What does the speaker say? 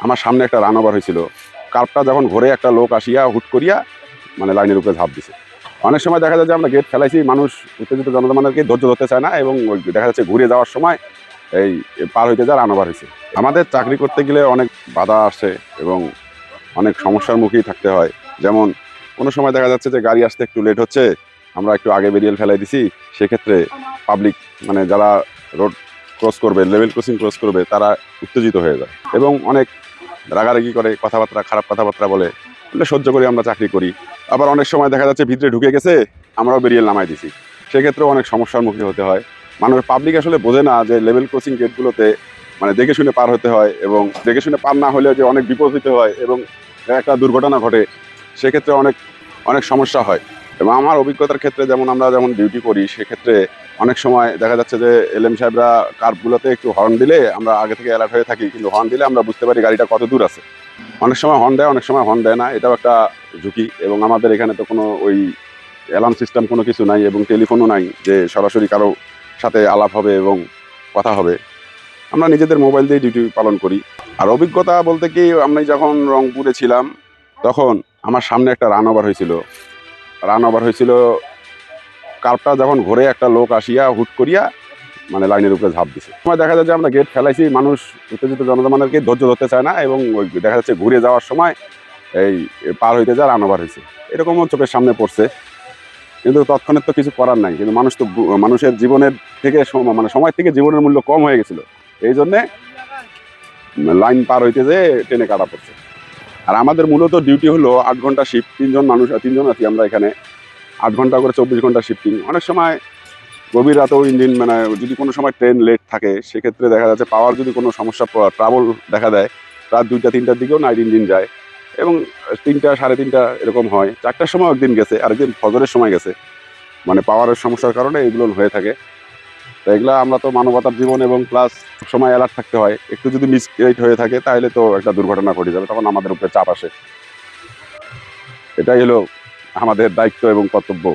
আমার সামনে একটা রান ওভার হয়েছিল। কার্ভটা যখন ঘুরে একটা লোক আসিয়া হুট করিয়া মানে লাইনের উপরে ঝাঁপ দিছে। অনেক সময় দেখা যায় যে আমরা গেট ফেলাইছি, মানুষ উত্তেজিত জনতাকে ধৈর্য ধরতে চায় না এবং ওই দেখা যাচ্ছে ঘুরে যাওয়ার সময় এই পার হইতে যা রান ওভার হয়েছে। আমাদের চাকরি করতে গেলে অনেক বাধা আসে এবং অনেক সমস্যার মুখেই থাকতে হয়। যেমন কোনো সময় দেখা যাচ্ছে যে গাড়ি আসতে একটু লেট হচ্ছে, আমরা একটু আগে বেরিয়ে ফেলাই দিছি, সেক্ষেত্রে পাবলিক মানে যারা রোড ক্রস করবে, লেভেল ক্রসিং ক্রস করবে, তারা উত্তেজিত হয়ে যায় এবং অনেক রাগারাগি করে, কথাবার্তা খারাপ কথাবার্তা বলে। এটা সহ্য করে আমরা চাকরি করি। আবার অনেক সময় দেখা যাচ্ছে ভিতরে ঢুকে গেছে, আমরাও বেরিয়ে নামাই দিছি, সেক্ষেত্রেও অনেক সমস্যার মুখে হতে হয়। মানুষ পাবলিক আসলে বোঝে না যে লেভেল ক্রসিং গেটগুলোতে মানে দেখে শুনে পার হতে হয় এবং দেখে শুনে পার না হলে যে অনেক বিপদ হতে হয় এবং একটা দুর্ঘটনা ঘটে, সেক্ষেত্রে অনেক অনেক সমস্যা হয়। এবং আমার অভিজ্ঞতার ক্ষেত্রে যেমন আমরা ডিউটি করি, সেক্ষেত্রে অনেক সময় দেখা যাচ্ছে যে এলএম সাহেবরা কার্ভগুলোতে একটু হর্ন দিলে আমরা আগে থেকে অ্যালার্ট হয়ে থাকি, কিন্তু হর্ন দিলে আমরা বুঝতে পারি গাড়িটা কত দূর আছে। অনেক সময় হর্ন দেয়, অনেক সময় হর্ন দেয় না, এটাও একটা ঝুঁকি। এবং আমাদের এখানে তো কোনো ওই অ্যালার্ম সিস্টেম কোনো কিছু নাই এবং টেলিফোনও নাই যে সরাসরি কারো সাথে আলাপ হবে এবং কথা হবে। আমরা নিজেদের মোবাইল দিয়ে ডিউটি পালন করি। আর অভিজ্ঞতা বলতে কি, আমি যখন রংপুরে ছিলাম তখন আমার সামনে একটা রান ওভার হয়েছিল। কার্ভটা যখন ঘুরে একটা লোক আসিয়া হুট করিয়া মানে লাইনের উপরে ঝাঁপ দিছে। সময় দেখা যায় যে আমরা গেট ফেলাইছি, মানুষ উত্তেজিত জনতাকে ধৈর্য ধরতে চায় না এবং ওই দেখা যাচ্ছে ঘুরে যাওয়ার সময় এই পার হইতে যা রান ওভার হয়েছে, এরকমও চোখের সামনে পড়ছে। কিন্তু তৎক্ষণাৎ তো কিছু করার নাই, কিন্তু মানুষ তো মানুষের জীবনের থেকে মানে সময় থেকে জীবনের মূল্য কম হয়ে গেছিল, এই জন্যে লাইন পার হইতে যে ট্রেনে কাটা পড়ছে। আর আমাদের মূলত ডিউটি হলো 8 ঘন্টা শিফট, তিনজন আছি আমরা এখানে। 8 ঘন্টা করে 24 ঘন্টা শিফটিং। অনেক সময় গভীর রাতেও ইঞ্জিন মানে যদি কোনো সময় ট্রেন লেট থাকে, সেক্ষেত্রে দেখা যাচ্ছে পাওয়ার যদি কোনো সমস্যা ট্রাবল দেখা দেয়, রাত 2টা 3টার দিকেও নাইট ইঞ্জিন যায় এবং 3টা 3:30 এরকম হয়। 4টার সময় একদিন গেছে, আরেকদিন ফজরের সময় গেছে, মানে পাওয়ারের সমস্যার কারণে এগুলো হয়ে থাকে। তো এগুলো আমরা তো মানবতার জীবন এবং প্লাস সময় অ্যালার্ট থাকতে হয়। একটু যদি মিসগাইড হয়ে থাকে তাহলে তো একটা দুর্ঘটনা ঘটে যাবে, তখন আমাদের উপরে চাপ আসে। এটাই হলো আমাদের দায়িত্ব এবং কর্তব্য।